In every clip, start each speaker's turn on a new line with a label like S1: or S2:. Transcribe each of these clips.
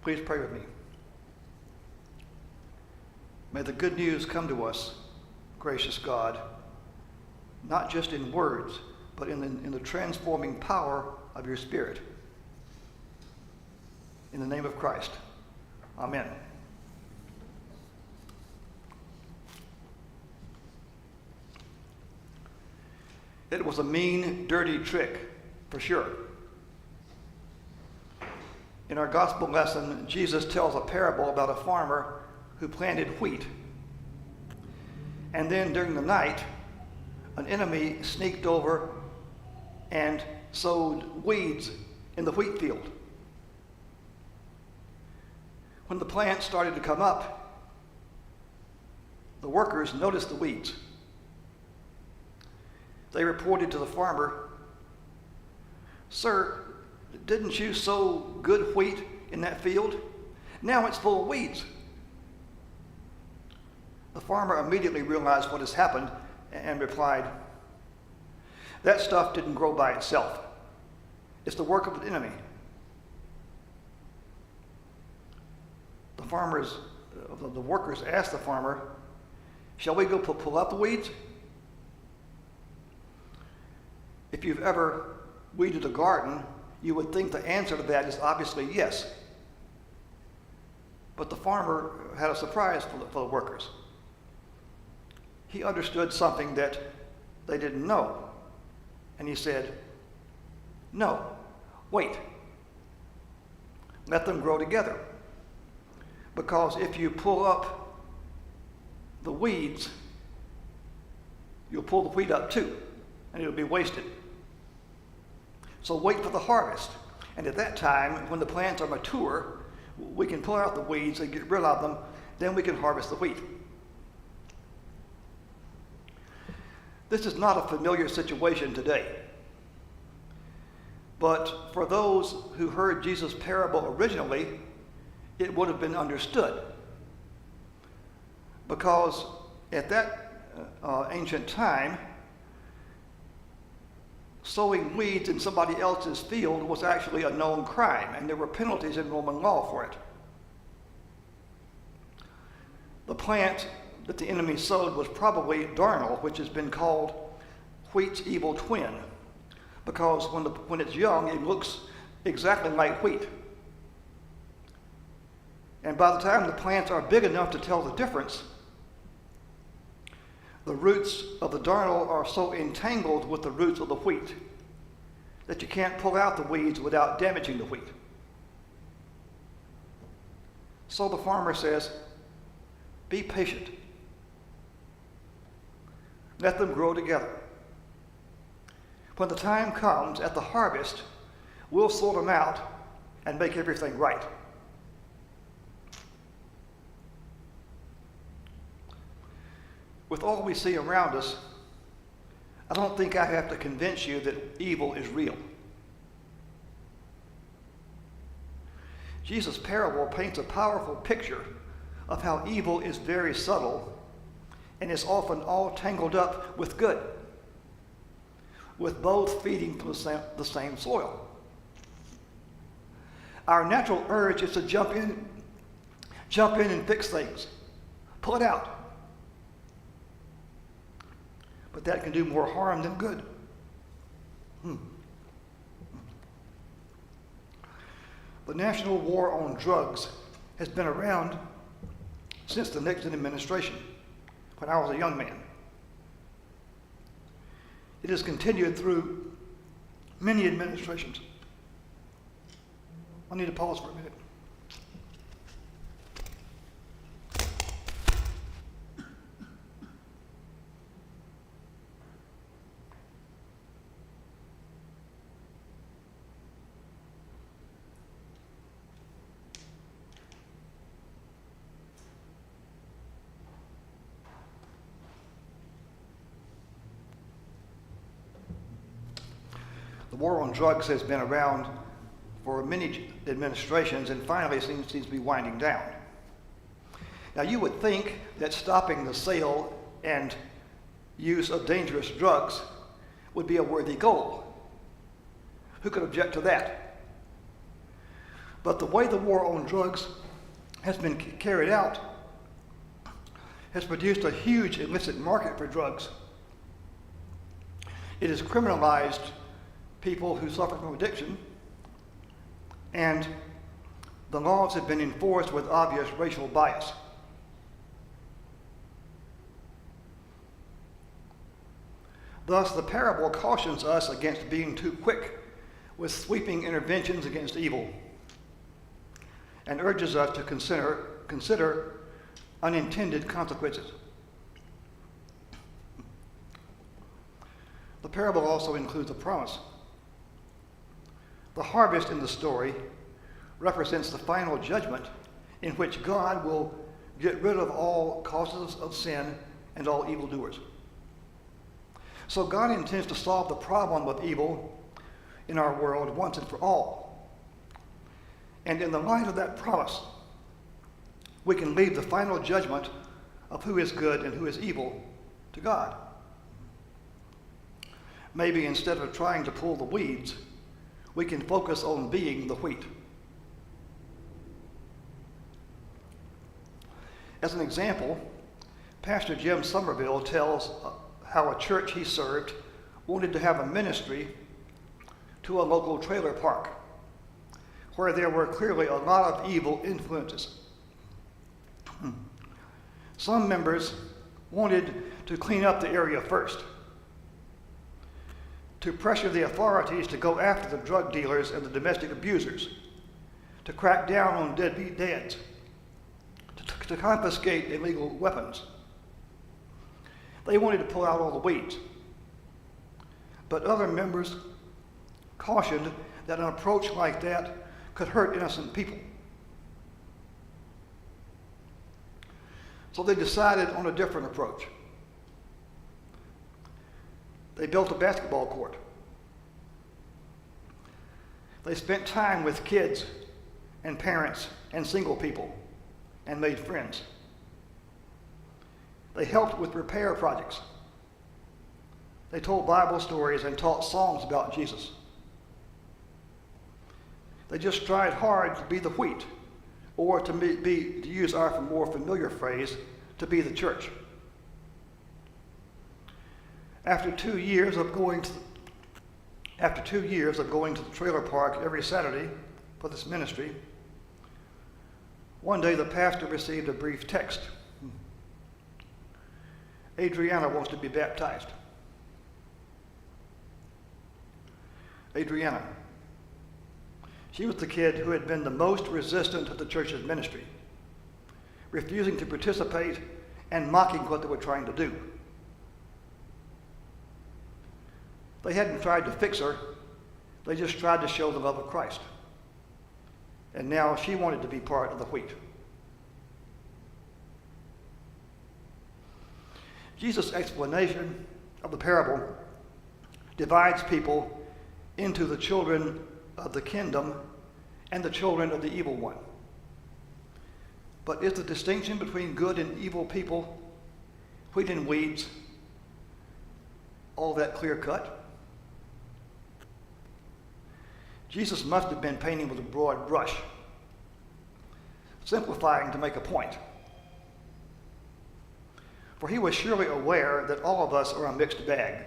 S1: Please pray with me. May the good news come to us, gracious God, not just in words, but in the transforming power of your Spirit. In the name of Christ, amen. It was a mean, dirty trick, for sure. In our gospel lesson, Jesus tells a parable about a farmer who planted wheat. And then during the night, an enemy sneaked over and sowed weeds in the wheat field. When the plants started to come up, the workers noticed the weeds. They reported to the farmer, "Sir, didn't you sow good wheat in that field? Now it's full of weeds." The farmer immediately realized what has happened and replied, "That stuff didn't grow by itself. It's the work of the enemy." The workers asked the farmer, "Shall we go pull out the weeds?" If you've ever weeded a garden, you would think the answer to that is obviously yes. But the farmer had a surprise for the workers. He understood something that they didn't know. And he said, "No, wait. Let them grow together. Because if you pull up the weeds, you'll pull the wheat up too, and it'll be wasted. So wait for the harvest. And at that time, when the plants are mature, we can pull out the weeds and get rid of them. Then we can harvest the wheat." This is not a familiar situation today. But for those who heard Jesus' parable originally, it would have been understood. Because at that ancient time, sowing weeds in somebody else's field was actually a known crime, and there were penalties in Roman law for it. The plant that the enemy sowed was probably darnel, which has been called wheat's evil twin, because when it's young, it looks exactly like wheat. And by the time the plants are big enough to tell the difference, the roots of the darnel are so entangled with the roots of the wheat that you can't pull out the weeds without damaging the wheat. So the farmer says, "Be patient. Let them grow together. When the time comes at the harvest, we'll sort them out and make everything right." With all we see around us, I don't think I have to convince you that evil is real. Jesus' parable paints a powerful picture of how evil is very subtle and is often all tangled up with good, with both feeding from the same soil. Our natural urge is to jump in and fix things, pull it out. But that can do more harm than good. The national war on drugs has been around since the Nixon administration, when I was a young man. It has continued through many administrations. I need to pause for a minute. The war on drugs has been around for many administrations and finally seems to be winding down. Now, you would think that stopping the sale and use of dangerous drugs would be a worthy goal. Who could object to that? But the way the war on drugs has been carried out has produced a huge illicit market for drugs. It has criminalized people who suffer from addiction, and the laws have been enforced with obvious racial bias. Thus, the parable cautions us against being too quick with sweeping interventions against evil, and urges us to consider unintended consequences. The parable also includes a promise. The harvest in the story represents the final judgment in which God will get rid of all causes of sin and all evildoers. So God intends to solve the problem of evil in our world once and for all. And in the light of that promise, we can leave the final judgment of who is good and who is evil to God. Maybe instead of trying to pull the weeds, we can focus on being the wheat. As an example, Pastor Jim Somerville tells how a church he served wanted to have a ministry to a local trailer park where there were clearly a lot of evil influences. Some members wanted to clean up the area first, to pressure the authorities to go after the drug dealers and the domestic abusers, to crack down on deadbeat dads, to confiscate illegal weapons. They wanted to pull out all the weeds. But other members cautioned that an approach like that could hurt innocent people. So they decided on a different approach. They built a basketball court. They spent time with kids and parents and single people and made friends. They helped with repair projects. They told Bible stories and taught songs about Jesus. They just tried hard to be the wheat, or to use our more familiar phrase, to be the church. After 2 years of going to the trailer park every Saturday for this ministry, one day the pastor received a brief text. Adriana wants to be baptized. Adriana. She was the kid who had been the most resistant to the church's ministry, refusing to participate and mocking what they were trying to do. They hadn't tried to fix her, they just tried to show the love of Christ. And now she wanted to be part of the wheat. Jesus' explanation of the parable divides people into the children of the kingdom and the children of the evil one. But is the distinction between good and evil people, wheat and weeds, all that clear-cut? Jesus must have been painting with a broad brush, simplifying to make a point. For he was surely aware that all of us are a mixed bag.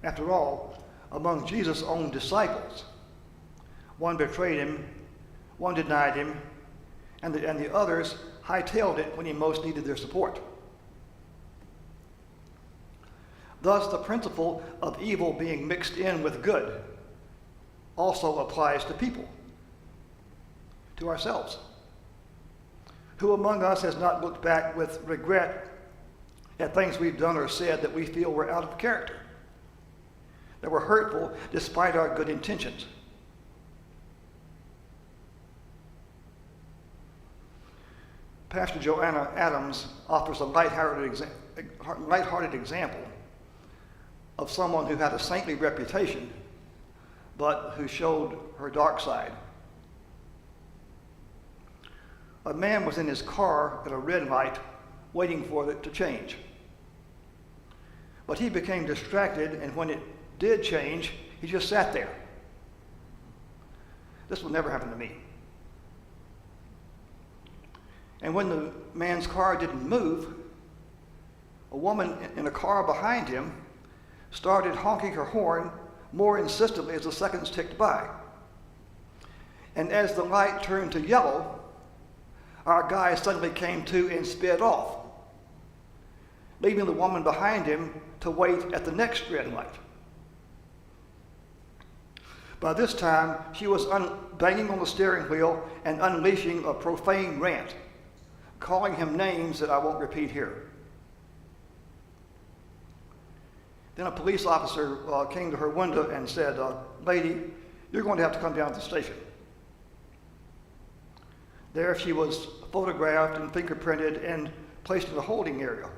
S1: After all, among Jesus' own disciples, one betrayed him, one denied him, and the others hightailed it when he most needed their support. Thus, the principle of evil being mixed in with good also applies to people, to ourselves. Who among us has not looked back with regret at things we've done or said that we feel were out of character, that were hurtful despite our good intentions? Pastor Joanna Adams offers a lighthearted example of someone who had a saintly reputation, but who showed her dark side. A man was in his car at a red light waiting for it to change. But he became distracted, and when it did change, he just sat there. This will never happen to me. And when the man's car didn't move, a woman in a car behind him started honking her horn more insistently as the seconds ticked by. And as the light turned to yellow, our guy suddenly came to and sped off, leaving the woman behind him to wait at the next red light. By this time, she was banging on the steering wheel and unleashing a profane rant, calling him names that I won't repeat here. Then a police officer came to her window and said, "Lady, you're going to have to come down to the station." There she was photographed and fingerprinted and placed in the holding area.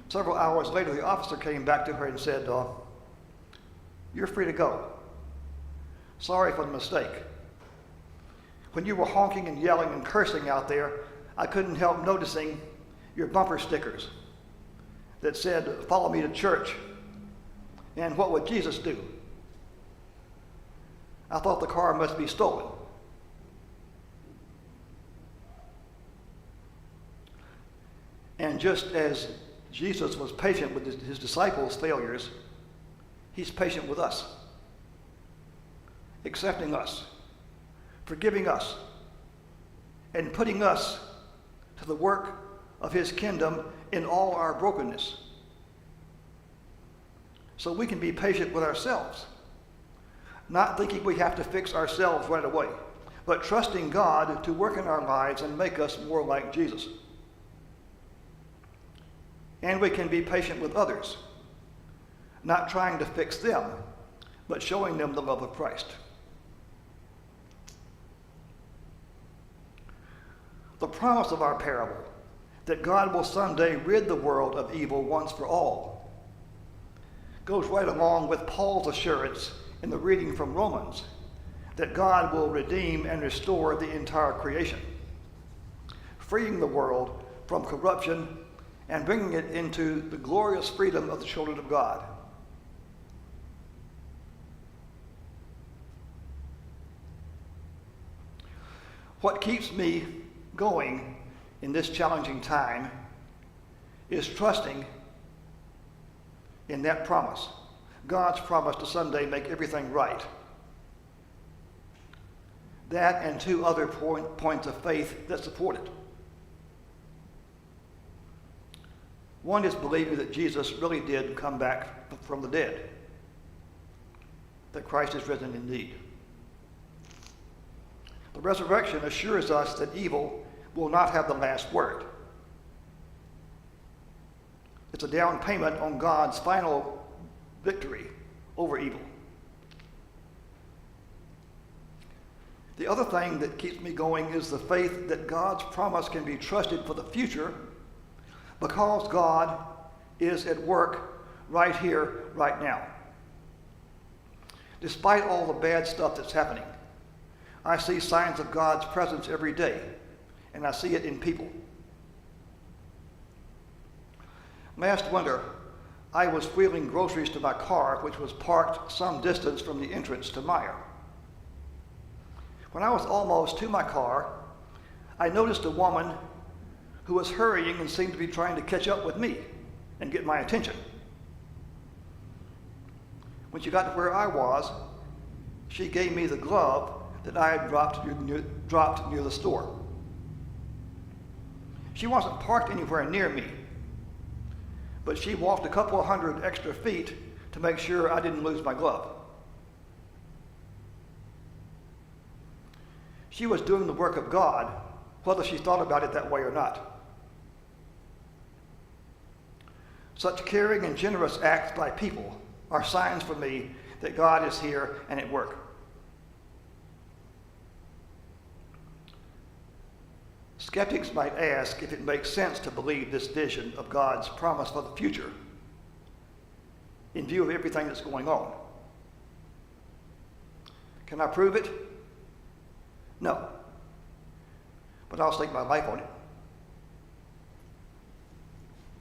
S1: Several hours later, the officer came back to her and said, "You're free to go. Sorry for the mistake. When you were honking and yelling and cursing out there, I couldn't help noticing your bumper stickers that said, 'Follow me to church,' and 'What would Jesus do?' I thought the car must be stolen." And just as Jesus was patient with his disciples' failures, he's patient with us, accepting us, forgiving us, and putting us to the work of his kingdom in all our brokenness. So we can be patient with ourselves, not thinking we have to fix ourselves right away, but trusting God to work in our lives and make us more like Jesus. And we can be patient with others, not trying to fix them, but showing them the love of Christ. The promise of our parable, that God will someday rid the world of evil once for all, goes right along with Paul's assurance in the reading from Romans, that God will redeem and restore the entire creation, freeing the world from corruption and bringing it into the glorious freedom of the children of God. What keeps me going in this challenging time is trusting in that promise, God's promise to someday make everything right. That and two other points of faith that support it. One is believing that Jesus really did come back from the dead, that Christ is risen indeed. The resurrection assures us that evil will not have the last word. It's a down payment on God's final victory over evil. The other thing that keeps me going is the faith that God's promise can be trusted for the future, because God is at work right here, right now. Despite all the bad stuff that's happening, I see signs of God's presence every day, and I see it in people. Last winter, I was wheeling groceries to my car, which was parked some distance from the entrance to Meijer. When I was almost to my car, I noticed a woman who was hurrying and seemed to be trying to catch up with me and get my attention. When she got to where I was, she gave me the glove that I had dropped near the store. She wasn't parked anywhere near me, but she walked a couple of hundred extra feet to make sure I didn't lose my glove. She was doing the work of God, whether she thought about it that way or not. Such caring and generous acts by people are signs for me that God is here and at work. Skeptics might ask if it makes sense to believe this vision of God's promise for the future in view of everything that's going on. Can I prove it? No. But I'll stake my life on it.